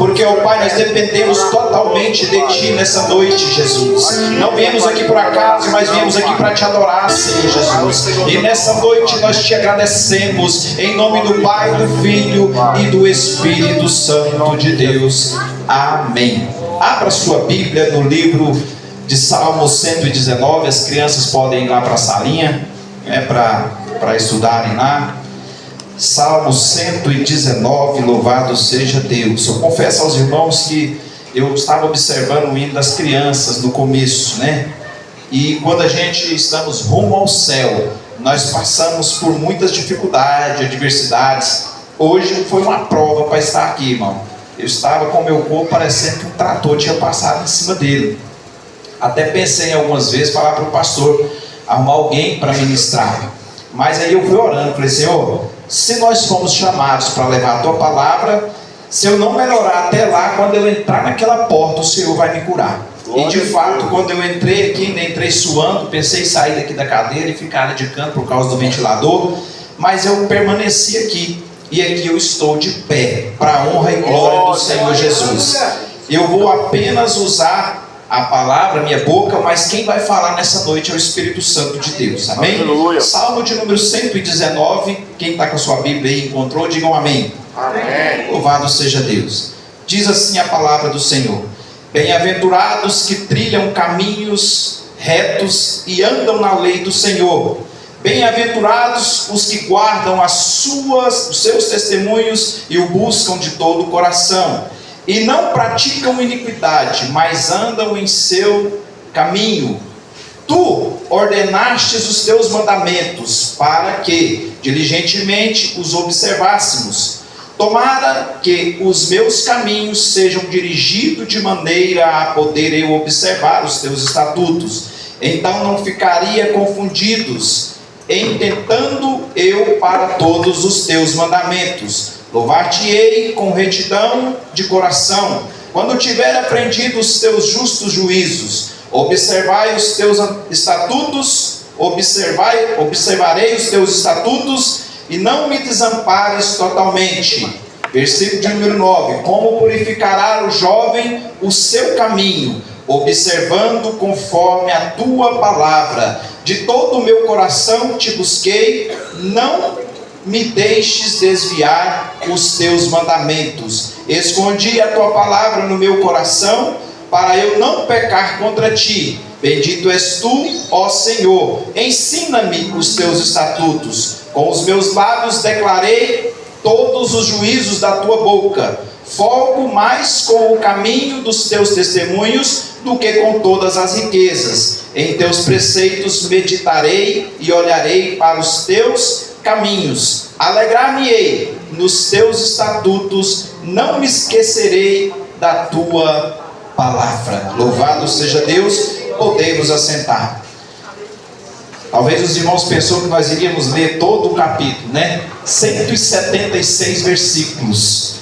Porque, ó Pai, nós dependemos totalmente de Ti nessa noite, Jesus. Não viemos aqui por acaso, mas viemos aqui para Te adorar, Senhor Jesus. E nessa noite nós Te agradecemos, em nome do Pai, do Filho e do Espírito Santo de Deus. Amém. Abra sua Bíblia no livro de Salmo 119. As crianças podem ir lá para a salinha, para estudarem lá. Salmo 119, louvado seja Deus. Eu confesso aos irmãos que eu estava observando o hino das crianças no começo, né? E quando a gente estamos rumo ao céu, nós passamos por muitas dificuldades, adversidades. Hoje foi uma prova para estar aqui, irmão. Eu estava com o meu corpo parecendo que um trator tinha passado em cima dele. Até pensei algumas vezes falar para o pastor arrumar alguém para ministrar. Mas aí eu fui orando, falei: Senhor, se nós fomos chamados para levar a Tua palavra, se eu não melhorar até lá, quando eu entrar naquela porta, o Senhor vai me curar. E de fato, quando eu entrei aqui, ainda entrei suando, pensei em sair daqui da cadeira e ficar de canto por causa do ventilador, mas eu permaneci aqui, e aqui eu estou de pé, para a honra e glória do Senhor Jesus. Eu vou apenas usar a palavra, minha boca, mas quem vai falar nessa noite é o Espírito Santo de Deus, amém? Aleluia. Salmo de número 119, quem está com a sua Bíblia aí, encontrou, digam amém. Amém. Louvado seja Deus. Diz assim a palavra do Senhor: bem-aventurados que trilham caminhos retos e andam na lei do Senhor. Bem-aventurados os que guardam os seus testemunhos e o buscam de todo o coração. E não praticam iniquidade, mas andam em seu caminho. Tu ordenastes os teus mandamentos, para que diligentemente os observássemos. Tomara que os meus caminhos sejam dirigidos de maneira a poder eu observar os teus estatutos. Então não ficaria confundidos, intentando eu para todos os teus mandamentos. Louvar-te-ei com retidão de coração, quando tiver aprendido os teus justos juízos. Observai os teus estatutos, observarei os teus estatutos, e não me desampares totalmente. Versículo de número 9: como purificará o jovem o seu caminho, observando conforme a tua palavra. De todo o meu coração te busquei, não me deixes desviar os teus mandamentos. Escondi a tua palavra no meu coração, para eu não pecar contra ti. Bendito és tu, ó Senhor. Ensina-me os teus estatutos. Com os meus lábios declarei todos os juízos da tua boca. Folgo mais com o caminho dos teus testemunhos do que com todas as riquezas. Em teus preceitos meditarei e olharei para os teus caminhos. Alegrar-me-ei nos teus estatutos, não me esquecerei da tua palavra. Louvado seja Deus. Podemos assentar. Talvez os irmãos pensou que nós iríamos ler todo o capítulo, né? 176 versículos.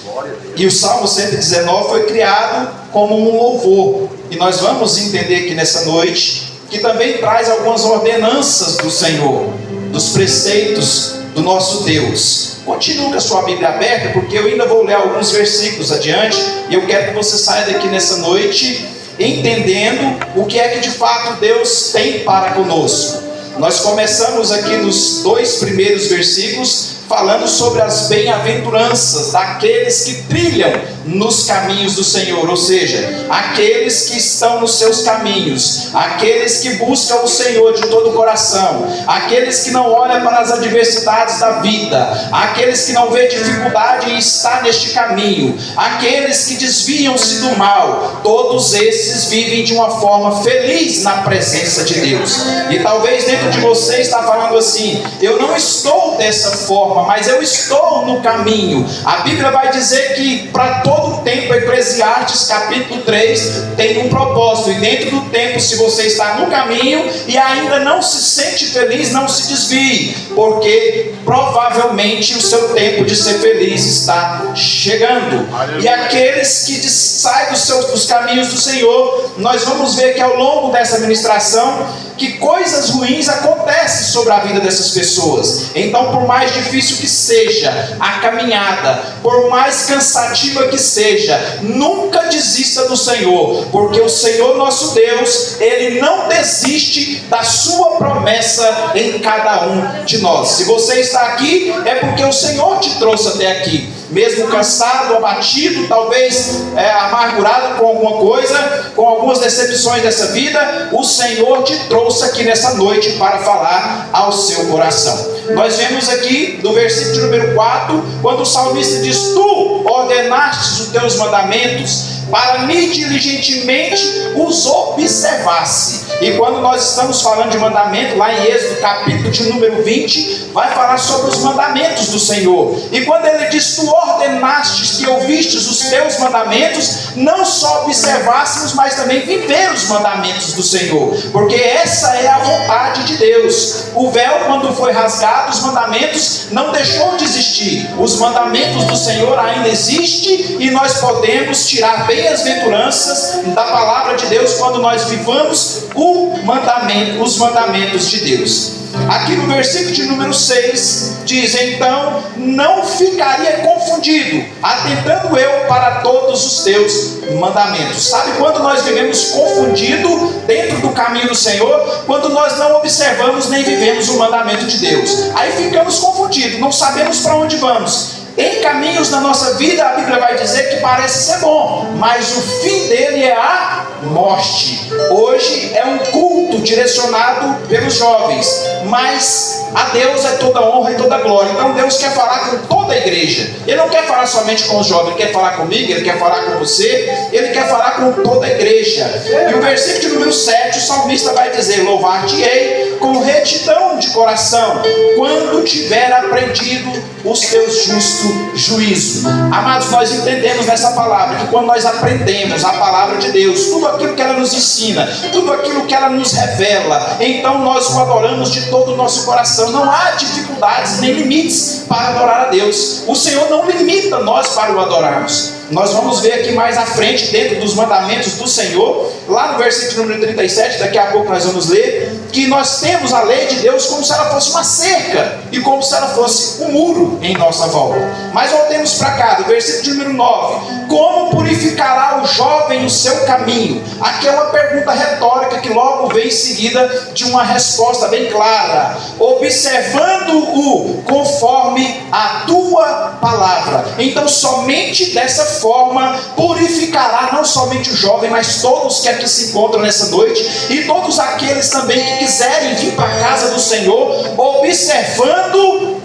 E o Salmo 119 foi criado como um louvor. E nós vamos entender aqui nessa noite que também traz algumas ordenanças do Senhor, dos preceitos do nosso Deus. Continue com a sua Bíblia aberta, porque eu ainda vou ler alguns versículos adiante, e eu quero que você saia daqui nessa noite entendendo o que é que de fato Deus tem para conosco. Nós começamos aqui nos 2 primeiros versículos falando sobre as bem-aventuranças daqueles que trilham nos caminhos do Senhor, ou seja, aqueles que estão nos seus caminhos, aqueles que buscam o Senhor de todo o coração, aqueles que não olham para as adversidades da vida, aqueles que não vêem dificuldade em estar neste caminho, aqueles que desviam-se do mal. Todos esses vivem de uma forma feliz na presença de Deus. E talvez dentro de você está falando assim: eu não estou dessa forma, mas eu estou no caminho. A Bíblia vai dizer que para todo o tempo, Eclesiastes capítulo 3 tem um propósito, e dentro do tempo, se você está no caminho e ainda não se sente feliz, não se desvie, porque provavelmente o seu tempo de ser feliz está chegando. E aqueles que saem dos caminhos do Senhor, nós vamos ver que ao longo dessa ministração, que coisas ruins acontecem sobre a vida dessas pessoas. Então, por mais difícil que seja a caminhada, por mais cansativa que seja, nunca desista do Senhor, porque o Senhor nosso Deus, Ele não desiste da sua promessa em cada um de nós. Se você está aqui, é porque o Senhor te trouxe até aqui. Mesmo cansado, abatido, talvez amargurado com alguma coisa, com algumas decepções dessa vida, o Senhor te trouxe aqui nessa noite para falar ao seu coração. Nós vemos aqui do versículo de número 4, quando o salmista diz: Tu ordenastes os teus mandamentos para mim diligentemente os observasse. E quando nós estamos falando de mandamento, lá em Êxodo capítulo de número 20, vai falar sobre os mandamentos do Senhor. E quando ele diz: Tu ordenastes que ouvistes os teus mandamentos, não só observássemos, mas também viver os mandamentos do Senhor, porque essa é a vontade de Deus. O véu, quando foi rasgado, os mandamentos não deixou de existir. Os mandamentos do Senhor ainda existem, e nós podemos tirar bem-aventuranças da palavra de Deus quando nós vivamos os mandamentos de Deus. Aqui no versículo de número 6 diz: Então não ficaria confundido, atentando eu para todos os teus mandamentos. Sabe quando nós vivemos confundido dentro do caminho do Senhor? Quando nós não observamos nem vivemos o mandamento de Deus. Aí ficamos confundidos, não sabemos para onde vamos. Tem caminhos na nossa vida, a Bíblia vai dizer que parece ser bom, mas o fim dele é a morte. Hoje é um culto direcionado pelos jovens, mas a Deus é toda honra e toda glória. Então Deus quer falar com toda a igreja. Ele não quer falar somente com os jovens, Ele quer falar comigo, Ele quer falar com você, Ele quer falar com toda a igreja. E o versículo de número 7, o salmista vai dizer: Louvar-te-ei com retidão de coração, quando tiver aprendido os teus justos juízos. Amados, nós entendemos nessa palavra que quando nós aprendemos a palavra de Deus, tudo aquilo que ela nos ensina, tudo aquilo que ela nos revela, então nós o adoramos de todo o nosso coração. Não há dificuldades nem limites para adorar a Deus. O Senhor não limita nós para o adorarmos. Nós vamos ver aqui mais à frente, dentro dos mandamentos do Senhor, lá no versículo número 37, daqui a pouco nós vamos ler, que nós temos a lei de Deus como se ela fosse uma cerca e como se ela fosse um muro em nossa volta. Mas voltemos para cá, do versículo de número 9: Como purificará o jovem o seu caminho? Aqui é uma pergunta retórica que logo vem em seguida de uma resposta bem clara: observando-o conforme a tua palavra. Então somente dessa forma purificará não somente o jovem, mas todos que aqui se encontram nessa noite, e todos aqueles também que quiserem vir para a casa do Senhor, observando-o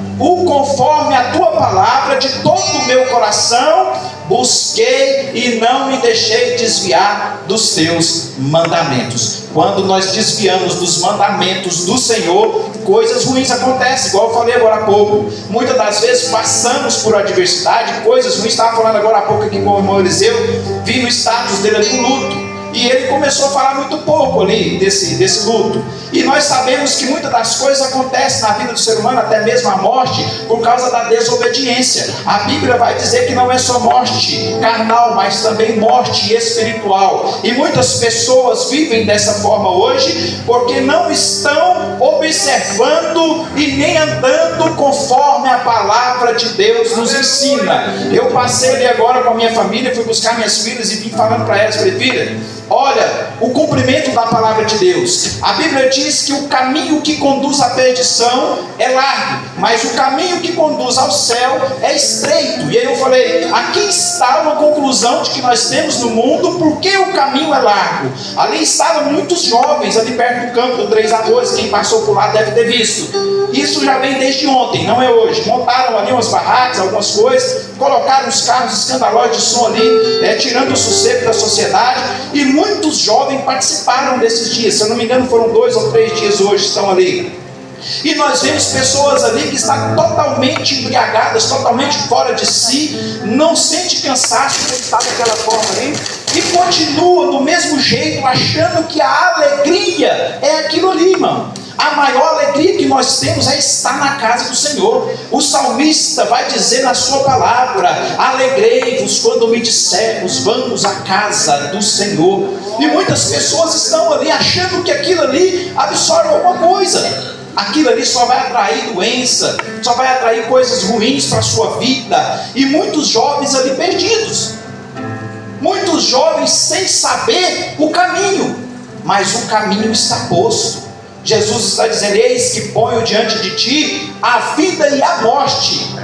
conforme a tua palavra. De todo o meu coração busquei e não me deixei desviar dos teus mandamentos. Quando nós desviamos dos mandamentos do Senhor, coisas ruins acontecem, igual eu falei agora há pouco. Muitas das vezes passamos por adversidade, coisas ruins. Estava falando agora há pouco aqui com o irmão Eliseu, vi no status dele ali no luto, e ele começou a falar muito pouco ali desse luto. E nós sabemos que muitas das coisas acontecem na vida do ser humano, até mesmo a morte, por causa da desobediência. A Bíblia vai dizer que não é só morte carnal, mas também morte espiritual. E muitas pessoas vivem dessa forma hoje, porque não estão observando e nem andando conforme a palavra de Deus nos ensina. Eu passei ali agora com a minha família, fui buscar minhas filhas e vim falando para elas: falei, filha, olha, o cumprimento da palavra de Deus. A Bíblia diz que o caminho que conduz à perdição é largo, mas o caminho que conduz ao céu é estreito. E aí eu falei: aqui está uma conclusão de que nós temos no mundo, porque o caminho é largo. Ali estavam muitos jovens, ali perto do campo do Três Arroios, quem passou por lá deve ter visto. Isso já vem desde ontem, não é hoje. Montaram ali umas barracas, algumas coisas, colocaram os carros escandalosos de som ali, tirando o sossego da sociedade, e muitos jovens participaram desses dias. Se eu não me engano, foram 2 ou 3 dias hoje, estão ali. E nós vemos pessoas ali que estão totalmente embriagadas, totalmente fora de si, não sente cansaço por estar daquela forma ali, e continua do mesmo jeito, achando que a alegria é aquilo ali, irmão. A maior alegria que nós temos é estar na casa do Senhor. O salmista vai dizer na sua palavra: alegrei-vos quando me dissermos, vamos à casa do Senhor. E muitas pessoas estão ali achando que aquilo ali absorve alguma coisa. Aquilo ali só vai atrair doença, só vai atrair coisas ruins para a sua vida. E muitos jovens ali perdidos, muitos jovens sem saber o caminho, mas o caminho está posto. Jesus está dizendo: eis que ponho diante de ti a vida e a morte,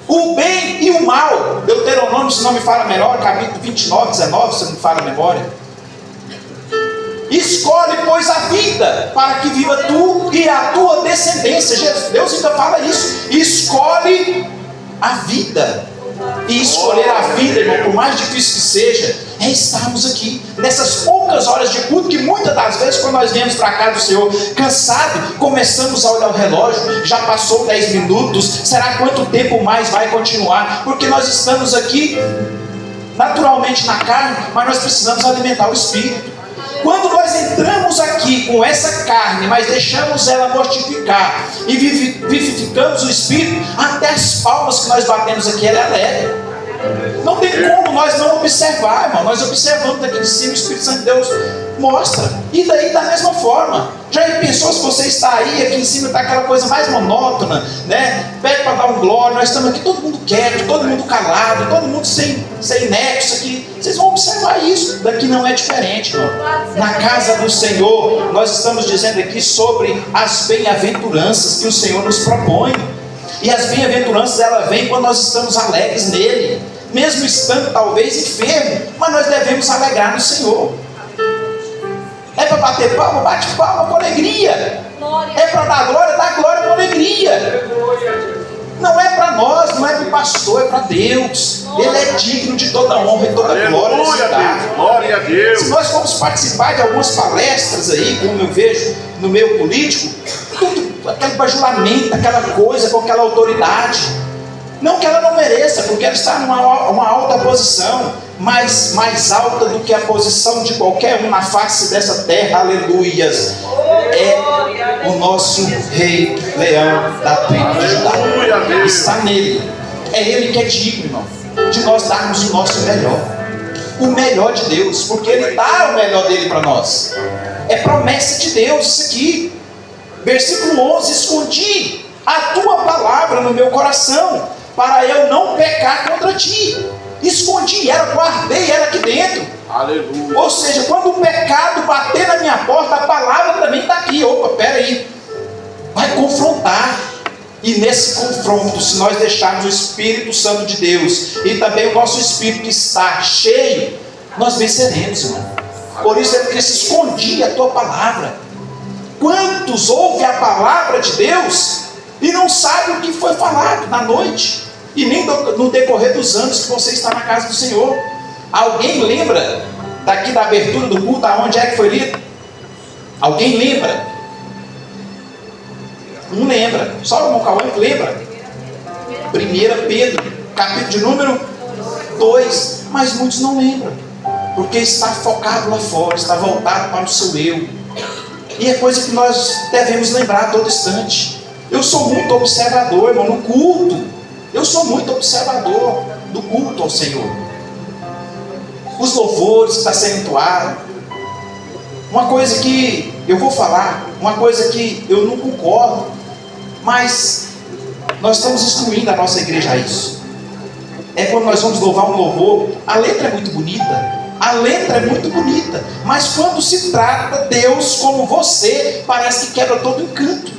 o bem e o mal. Deuteronômio, se não me falha a memória, capítulo 29, 19, se não me falha a memória. Escolhe, pois, a vida, para que viva tu e a tua descendência. Deus ainda fala isso. Escolhe a vida. E escolher a vida, irmão, por mais difícil que seja, é estarmos aqui, nessas poucas horas de culto, que muitas das vezes, quando nós viemos para cá do Senhor, cansado, começamos a olhar o relógio, já passou 10 minutos, será quanto tempo mais vai continuar? Porque nós estamos aqui, naturalmente na carne, mas nós precisamos alimentar o Espírito. Quando nós entramos aqui com essa carne, mas deixamos ela mortificar e vivificamos o Espírito, até as palmas que nós batemos aqui, ela é alegre. Não tem como nós não observar, irmão. Nós observamos daqui de cima, o Espírito Santo de Deus mostra. E daí da mesma forma. Já pensou se você está aí, aqui em cima está aquela coisa mais monótona, né? Pede para dar um glória, nós estamos aqui todo mundo quieto, todo mundo calado, todo mundo sem nexo aqui. Vocês vão observar isso. Daqui não é diferente, irmão. Na casa do Senhor, nós estamos dizendo aqui sobre as bem-aventuranças que o Senhor nos propõe. E as bem-aventuranças, ela vem quando nós estamos alegres nele, mesmo estando talvez enfermo, mas nós devemos alegrar no Senhor. É para bater palma? Bate palma com alegria. É para dar glória? Dá glória com alegria. Não é para nós, não é para o pastor, é para Deus. Ele é digno de toda honra e toda glória. Glória a Deus. Se nós formos participar de algumas palestras aí, como eu vejo no meio político, tudo, aquele bajulamento, aquela coisa com aquela autoridade, não que ela não mereça, porque ela está numa alta posição, mas mais alta do que a posição de qualquer um na face dessa terra, aleluias, é o nosso rei leão da tribo de Judá. Está nele, é ele que é digno, irmão, de nós darmos o nosso melhor, o melhor de Deus, porque ele dá o melhor dele para nós. É promessa de Deus isso aqui. Versículo 11: escondi a tua palavra no meu coração, para eu não pecar contra ti. Escondi ela, guardei ela aqui dentro. Aleluia. Ou seja, quando o pecado bater na minha porta, a palavra também está aqui. Opa, peraí, vai confrontar. E nesse confronto, se nós deixarmos o Espírito Santo de Deus e também o nosso Espírito que está cheio, nós venceremos, irmão. Por isso é porque se escondia a tua palavra. Quantos ouvem a palavra de Deus e não sabem o que foi falado na noite e nem no decorrer dos anos que você está na casa do Senhor? Alguém lembra daqui da abertura do culto aonde é que foi lido? Alguém lembra? Não lembra, só o irmão Cauã que lembra. 1 Pedro, capítulo de número 2. Mas muitos não lembram, porque está focado lá fora, está voltado para o seu eu. E é coisa que nós devemos lembrar a todo instante. Eu sou muito observador, irmão, no culto. Eu sou muito observador do culto ao Senhor. Os louvores que está sendo entoado. Uma coisa que eu vou falar, uma coisa que eu não concordo, mas nós estamos instruindo a nossa igreja a isso. É quando nós vamos louvar um louvor, a letra é muito bonita. A letra é muito bonita, mas quando se trata Deus como você, parece que quebra todo o encanto.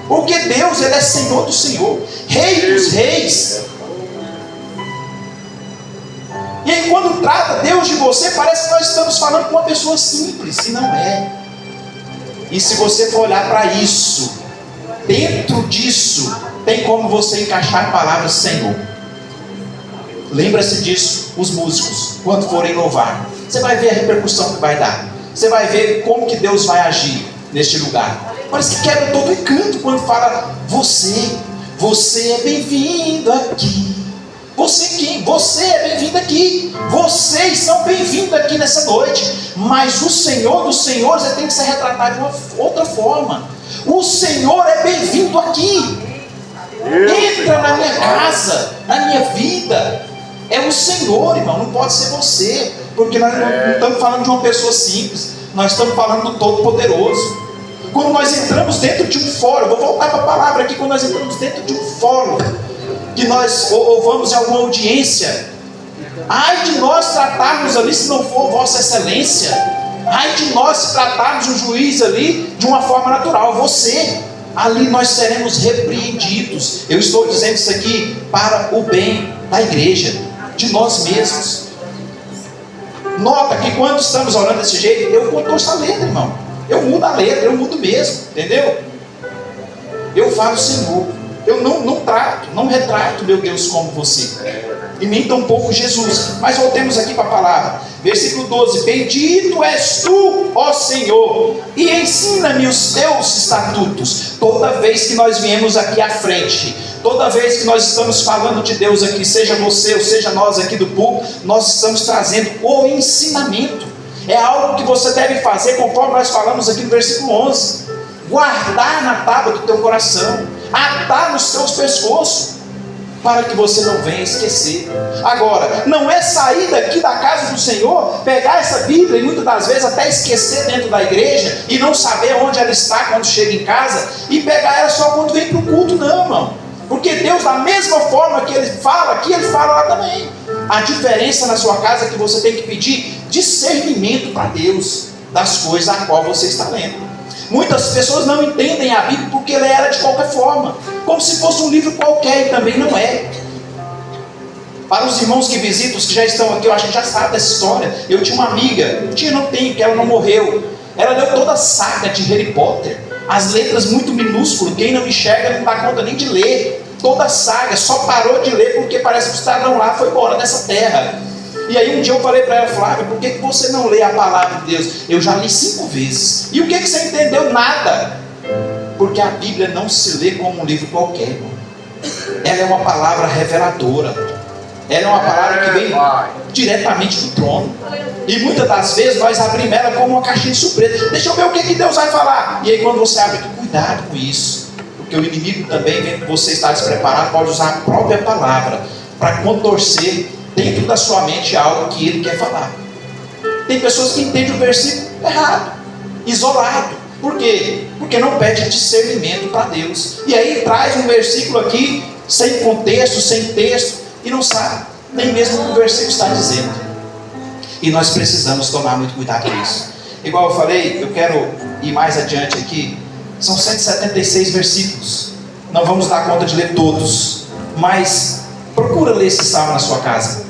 Porque Deus, Ele é Senhor do Senhor, Rei dos Reis. E aí quando trata Deus de você, parece que nós estamos falando com uma pessoa simples, e não é. E se você for olhar para isso, dentro disso, tem como você encaixar a palavra Senhor. Lembra-se disso, os músicos, quando forem louvar. Você vai ver a repercussão que vai dar. Você vai ver como que Deus vai agir neste lugar. Parece que quebra todo o encanto quando fala você é bem-vindo aqui. Você quem? Você é bem-vindo aqui. Vocês são bem-vindos aqui nessa noite. Mas o Senhor dos Senhores tem que ser retratado de uma outra forma. O Senhor é bem-vindo aqui. Entra na minha casa, na minha vida. É o Senhor, irmão, não pode ser você. Porque nós não estamos falando de uma pessoa simples. Nós estamos falando do Todo-Poderoso. Quando nós entramos dentro de um fórum, vou voltar para a palavra aqui, quando nós entramos dentro de um fórum, que nós ou vamos a alguma audiência, ai de nós tratarmos ali, se não for Vossa Excelência, ai de nós se tratarmos um juiz ali de uma forma natural, você, ali nós seremos repreendidos. Eu estou dizendo isso aqui para o bem da igreja, de nós mesmos. Nota que quando estamos orando desse jeito, eu contorço a letra, irmão. Eu mudo a letra, eu mudo mesmo, entendeu? Eu falo, Senhor, eu não retrato, meu Deus, como você, e nem tampouco Jesus. Mas voltemos aqui para a palavra, versículo 12: bendito és tu, ó Senhor, e ensina-me os teus estatutos. Toda vez que nós viemos aqui à frente, toda vez que nós estamos falando de Deus aqui, seja você ou seja nós aqui do púlpito, nós estamos trazendo o ensinamento. É algo que você deve fazer, conforme nós falamos aqui no versículo 11. Guardar na tábua do teu coração, atar nos teus pescoços, para que você não venha esquecer. Agora, não é sair daqui da casa do Senhor, pegar essa Bíblia e muitas das vezes até esquecer dentro da igreja, e não saber onde ela está quando chega em casa, e pegar ela só quando vem para o culto, não, irmão. Porque Deus, da mesma forma que Ele fala aqui, Ele fala lá também. A diferença na sua casa é que você tem que pedir discernimento para Deus das coisas a qual você está lendo. Muitas pessoas não entendem a Bíblia porque ela era de qualquer forma, como se fosse um livro qualquer, e também não é. Para os irmãos que visitam, os que já estão aqui, eu acho que já sabe dessa história. Eu tinha uma amiga, não tenho, que ela não morreu. Ela leu toda a saga de Harry Potter, as letras muito minúsculas, quem não enxerga não dá conta nem de ler. Toda a saga, só parou de ler porque parece que o cidadão lá foi embora dessa terra. E aí um dia eu falei para ela, Flávia, por que você não lê a palavra de Deus? Eu já li 5 vezes. E o que você entendeu? Nada. Porque a Bíblia não se lê como um livro qualquer, irmão. Ela é uma palavra reveladora. Ela é uma palavra que vem diretamente do trono. E muitas das vezes nós abrimos ela como uma caixinha de surpresa. Deixa eu ver o que Deus vai falar. E aí quando você abre, cuidado com isso. Porque o inimigo também, vendo que você está despreparado, pode usar a própria palavra para contorcer dentro da sua mente algo que ele quer falar. Tem pessoas que entendem o versículo errado, isolado. Por quê? Porque não pede discernimento para Deus. E aí traz um versículo aqui, sem contexto, sem texto, e não sabe nem mesmo o que o versículo está dizendo. E nós precisamos tomar muito cuidado com isso. Igual eu falei, eu quero ir mais adiante aqui. São 176 versículos. Não vamos dar conta de ler todos, mas procura ler esse salmo na sua casa.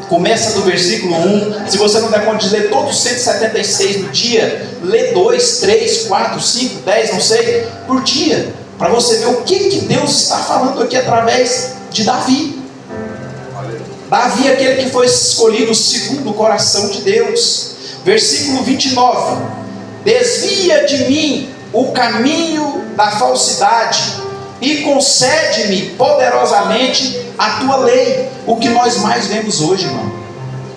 Começa do versículo 1. Se você não der conta de ler todos os 176 no dia, lê 2, 3, 4, 5, 10, não sei, por dia, para você ver o que Deus está falando aqui através de Davi. Davi é aquele que foi escolhido segundo o coração de Deus. Versículo 29. Desvia de mim o caminho da falsidade e concede-me poderosamente a tua lei. O que nós mais vemos hoje, irmão,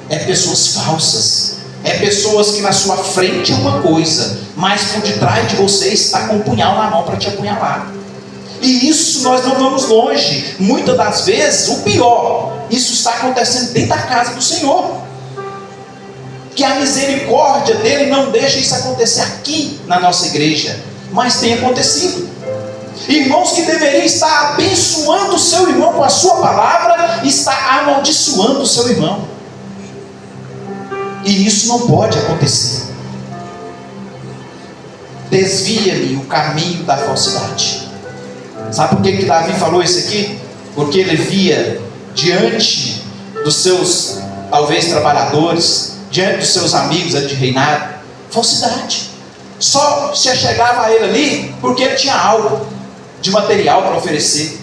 é pessoas falsas. É pessoas que na sua frente é uma coisa, mas por detrás de você está com um punhal na mão para te apunhalar. E isso nós não vamos longe. Muitas das vezes, o pior, isso está acontecendo dentro da casa do Senhor. Que a misericórdia dele não deixa isso acontecer aqui na nossa igreja, mas tem acontecido. Irmãos que deveriam estar abençoando o seu irmão com a sua palavra, está amaldiçoando o seu irmão. E isso não pode acontecer. Desvia-me o caminho da falsidade. Sabe por que Davi falou isso aqui? Porque ele via diante dos seus, talvez, trabalhadores, diante dos seus amigos de reinado, falsidade. Só se achegava a ele ali porque ele tinha algo de material para oferecer.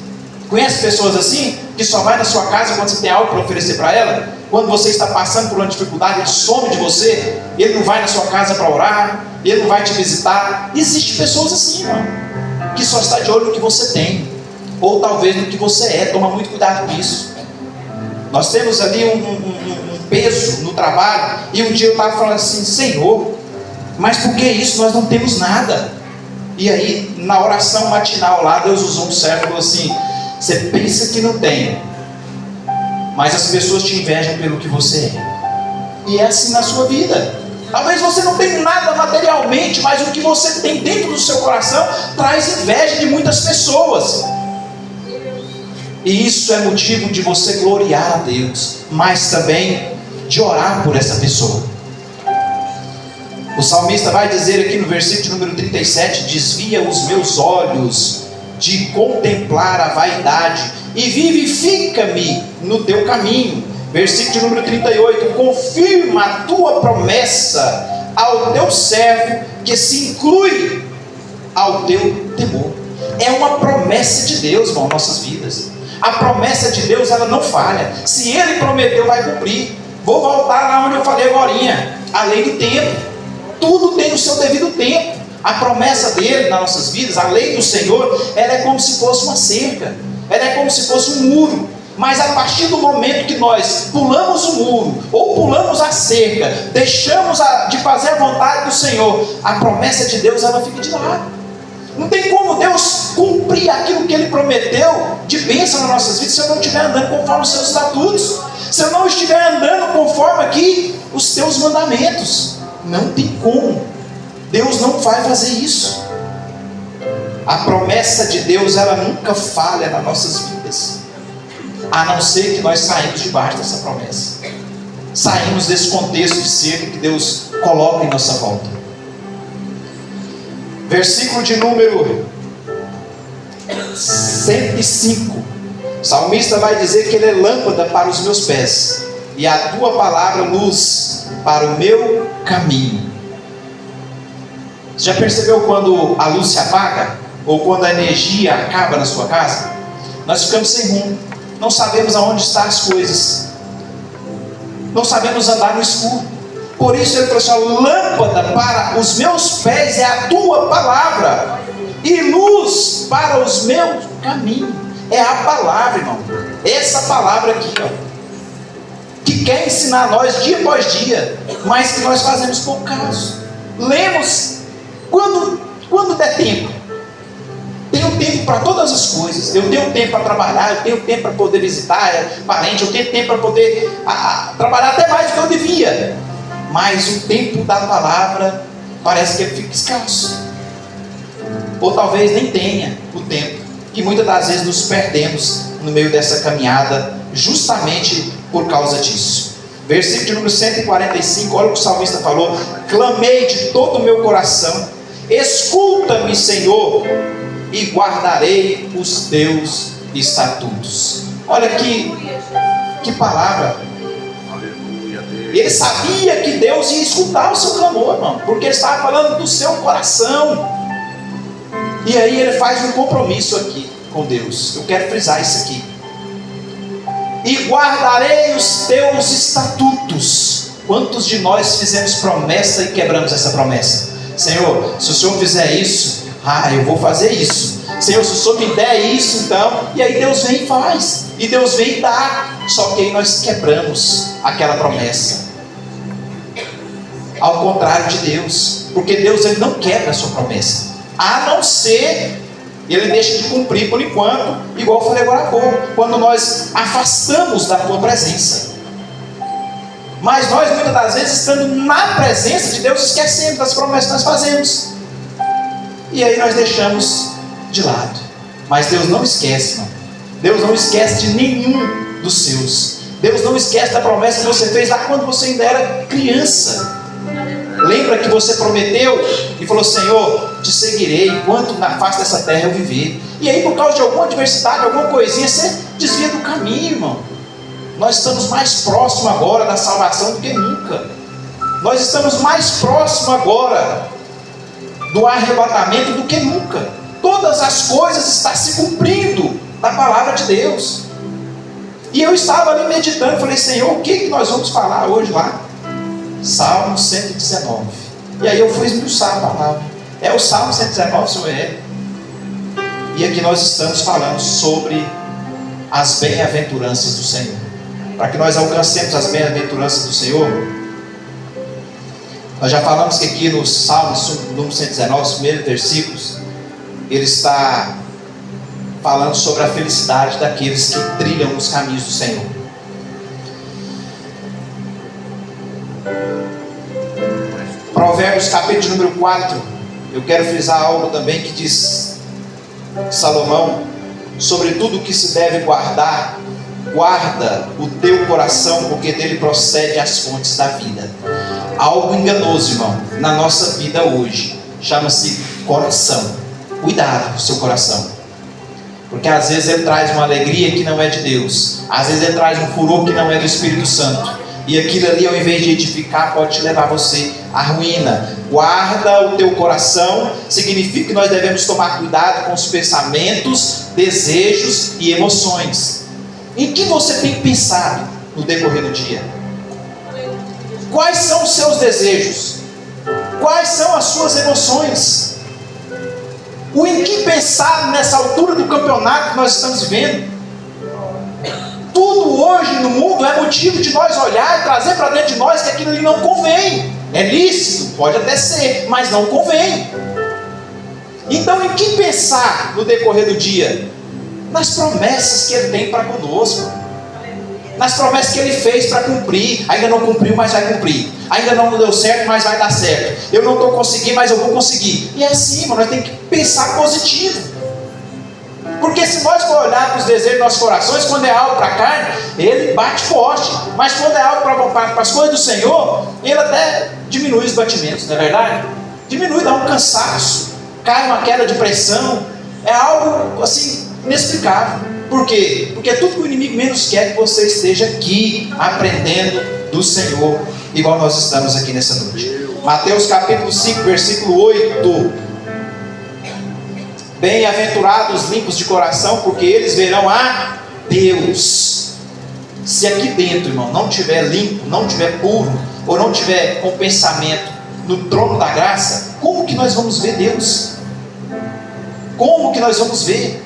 Conhece pessoas assim? Que só vai na sua casa quando você tem algo para oferecer para ela? Quando você está passando por uma dificuldade, ele some de você. Ele não vai na sua casa para orar. Ele não vai te visitar. Existem pessoas assim, irmão, que só está de olho no que você tem, ou talvez no que você é. Toma muito cuidado com isso. Nós temos ali um peso no trabalho, e um dia eu estava falando assim: Senhor, mas por que isso? Nós não temos nada. E aí, na oração matinal lá, Deus usou um servo e falou assim: você pensa que não tem, mas as pessoas te invejam pelo que você é. E é assim na sua vida. Talvez você não tenha nada materialmente, mas o que você tem dentro do seu coração traz inveja de muitas pessoas. E isso é motivo de você gloriar a Deus, mas também de orar por essa pessoa. O salmista vai dizer aqui no versículo número 37: desvia os meus olhos de contemplar a vaidade e vivifica-me no teu caminho. Versículo número 38: confirma a tua promessa ao teu servo, que se inclui ao teu temor. É uma promessa de Deus, irmão, em nossas vidas. A promessa de Deus, ela não falha. Se Ele prometeu, vai cumprir. Vou voltar lá onde eu falei agorinha, a lei do tempo. Tudo tem o seu devido tempo. A promessa dele nas nossas vidas, a lei do Senhor, ela é como se fosse uma cerca, ela é como se fosse um muro. Mas a partir do momento que nós pulamos o muro, ou pulamos a cerca, deixamos de fazer a vontade do Senhor, a promessa de Deus, ela fica de lado. Não tem como Deus cumprir aquilo que Ele prometeu de bênção nas nossas vidas, se eu não estiver andando conforme os seus estatutos, se eu não estiver andando conforme aqui os teus mandamentos. Não tem como. Deus não vai fazer isso. A promessa de Deus, ela nunca falha nas nossas vidas, a não ser que nós saímos debaixo dessa promessa, saímos desse contexto de cerco que Deus coloca em nossa volta. Versículo de número 105. O salmista vai dizer que Ele é lâmpada para os meus pés, e a tua palavra luz para o meu caminho. Você já percebeu quando a luz se apaga, ou quando a energia acaba na sua casa? Nós ficamos sem rumo, não sabemos aonde estão as coisas, não sabemos andar no escuro. Por isso Ele trouxe a lâmpada para os meus pés é a tua palavra, e luz para os meus caminhos. É a palavra, irmão. Essa palavra aqui, ó, que quer ensinar nós dia após dia, mas que nós fazemos pouco caso. Lemos quando der tempo. Tenho tempo para todas as coisas. Eu tenho tempo para trabalhar, eu tenho tempo para poder visitar parente, eu tenho tempo para poder trabalhar até mais do que eu devia. Mas o tempo da palavra parece que fica escasso. Ou talvez nem tenha o tempo. E muitas das vezes nos perdemos no meio dessa caminhada, justamente por causa disso. Versículo de número 145, olha o que o salmista falou: clamei de todo o meu coração, escuta-me, Senhor, e guardarei os teus estatutos. Olha que palavra. Ele sabia que Deus ia escutar o seu clamor, irmão, porque ele estava falando do seu coração. E aí ele faz um compromisso aqui com Deus. Eu quero frisar isso aqui: e guardarei os teus estatutos. Quantos de nós fizemos promessa e quebramos essa promessa? Senhor, se o Senhor fizer isso, eu vou fazer isso. Senhor, se o Senhor me der isso, então. E aí Deus vem e faz, e Deus vem e dá. Só que aí nós quebramos aquela promessa, ao contrário de Deus, porque Deus, Ele não quebra a sua promessa, a não ser Ele deixa de cumprir por enquanto, igual eu falei agora há pouco, quando nós afastamos da tua presença. Mas nós muitas das vezes, estando na presença de Deus, esquecemos das promessas que nós fazemos, e aí nós deixamos de lado. Mas Deus não esquece, não. Deus não esquece de nenhum dos seus. Deus não esquece da promessa que você fez lá quando você ainda era criança. Lembra que você prometeu e falou: Senhor, te seguirei enquanto na face dessa terra eu viver. E aí, por causa de alguma adversidade, alguma coisinha, você desvia do caminho, irmão. Nós estamos mais próximos agora da salvação do que nunca. Nós estamos mais próximos agora do arrebatamento do que nunca. Todas as coisas estão se cumprindo na palavra de Deus. E eu estava ali meditando, falei: Senhor, o que nós vamos falar hoje lá? Salmo 119. E aí eu fui esmiuçar a palavra. É o Salmo 119, Senhor, é. E aqui nós estamos falando sobre as bem-aventuranças do Senhor. para que nós alcancemos as bem-aventuranças do Senhor. Nós já falamos que aqui no Salmos, número 119, os primeiros versículos, ele está falando sobre a felicidade daqueles que trilham os caminhos do Senhor. Provérbios capítulo número 4, eu quero frisar algo também que diz Salomão: sobre tudo que se deve guardar, guarda o teu coração, porque dele procede as fontes da vida. Algo enganoso, irmão, na nossa vida hoje, chama-se coração. Cuidado com o seu coração, porque às vezes ele traz uma alegria que não é de Deus, às vezes ele traz um furor que não é do Espírito Santo, e aquilo ali, ao invés de edificar, pode te levar você à ruína. Guarda o teu coração significa que nós devemos tomar cuidado com os pensamentos, desejos e emoções. Em que você tem pensado no decorrer do dia? Quais são os seus desejos? Quais são as suas emoções? O em que pensar nessa altura do campeonato que nós estamos vivendo? Tudo hoje no mundo é motivo de nós olhar e trazer para dentro de nós que aquilo ali não convém. É lícito, pode até ser, mas não convém. Então, em que pensar no decorrer do dia? Nas promessas que Ele tem para conosco, nas promessas que Ele fez para cumprir. Ainda não cumpriu, mas vai cumprir. Ainda não deu certo, mas vai dar certo. Eu não estou conseguindo, mas eu vou conseguir. E é assim, nós temos que pensar positivo. Porque se nós for olhar para os desejos dos nossos corações, quando é algo para a carne, ele bate forte. Mas quando é algo para as coisas do Senhor, ele até diminui os batimentos, não é verdade? Diminui, dá um cansaço, cai uma queda de pressão. É algo assim inexplicável. Por quê? Porque tudo que o inimigo menos quer é que você esteja aqui aprendendo do Senhor, igual nós estamos aqui nessa noite. Mateus capítulo 5, versículo 8. Bem-aventurados os limpos de coração, porque eles verão a Deus. Se aqui dentro, irmão, não tiver limpo, não tiver puro, ou não tiver com pensamento no trono da graça, como que nós vamos ver Deus? Como que nós vamos ver?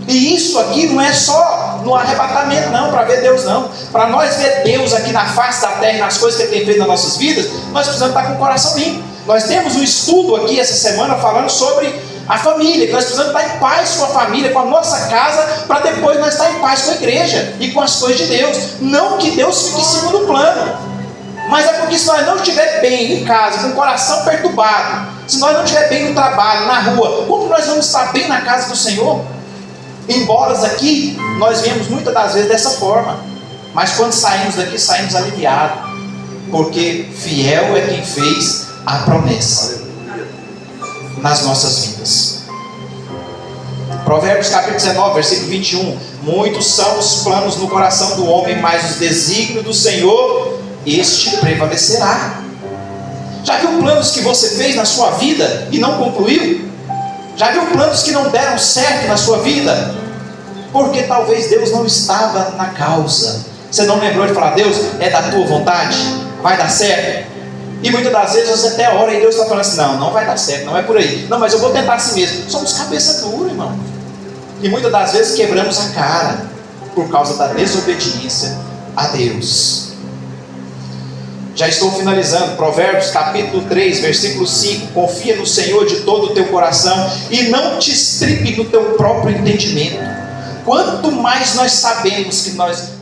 E isso aqui não é só no arrebatamento não, para ver Deus não. Para nós ver Deus aqui na face da terra, nas coisas que Ele tem feito nas nossas vidas, nós precisamos estar com o coração limpo. Nós temos um estudo aqui essa semana falando sobre a família, que nós precisamos estar em paz com a família, com a nossa casa, para depois nós estar em paz com a igreja e com as coisas de Deus. Não que Deus fique em segundo plano, mas é porque se nós não estiver bem em casa, com o coração perturbado, se nós não estiver bem no trabalho, na rua, como nós vamos estar bem na casa do Senhor? Embora aqui nós vemos muitas das vezes dessa forma, mas quando saímos daqui, saímos aliviados, porque fiel é quem fez a promessa nas nossas vidas. Provérbios capítulo 19, versículo 21. Muitos são os planos no coração do homem, mas os desígnios do Senhor, este prevalecerá. Já viu planos que você fez na sua vida e não concluiu? Já viu planos que não deram certo na sua vida? Porque talvez Deus não estava na causa. Você não lembrou de falar: Deus, é da tua vontade? Vai dar certo? E muitas das vezes você até ora e Deus está falando assim: não, não vai dar certo, não é por aí. Não, mas eu vou tentar assim mesmo. Somos cabeça dura, irmão. E muitas das vezes quebramos a cara por causa da desobediência a Deus. Já estou finalizando. Provérbios capítulo 3, versículo 5. Confia no Senhor de todo o teu coração e não te estripe no teu próprio entendimento. Quanto mais nós sabemos que nós